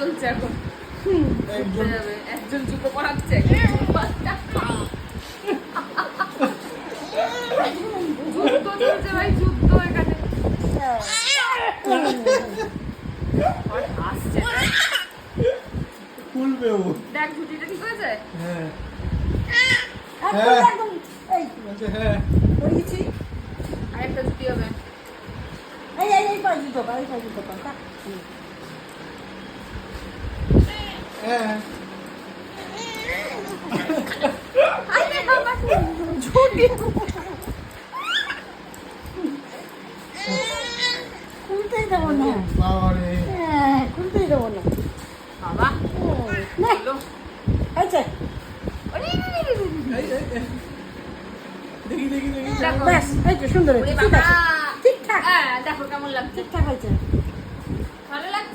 চলছে এখন একজন জুতো পরাচ্ছে যুদ্ধ চলছে ভাই, যুদ্ধ এখানে আসছে খুলবে ও। দেখ ঝুটিটা ঠিক হয়েছে। হ্যাঁ একদম এই আচ্ছা হ্যাঁ পড়িয়েছি। আর একটা ঝুটি হবে। এই পাজি তো হ্যাঁ ঝুটি খুলতেই দেবো না। বাবারে হ্যাঁ খুলতেই দেবো না। বাবা না হলো। আচ্ছা এই, দেখি দেখি দেখি দেখো। ব্যাস এই তো সুন্দর ওরে হয়েছে, ঠিক বাবা আছে ঠিকঠাক হ্যাঁ দেখো কেমন লাগছে, ঠিকঠাক হয়েছে। ভালো লাগছে।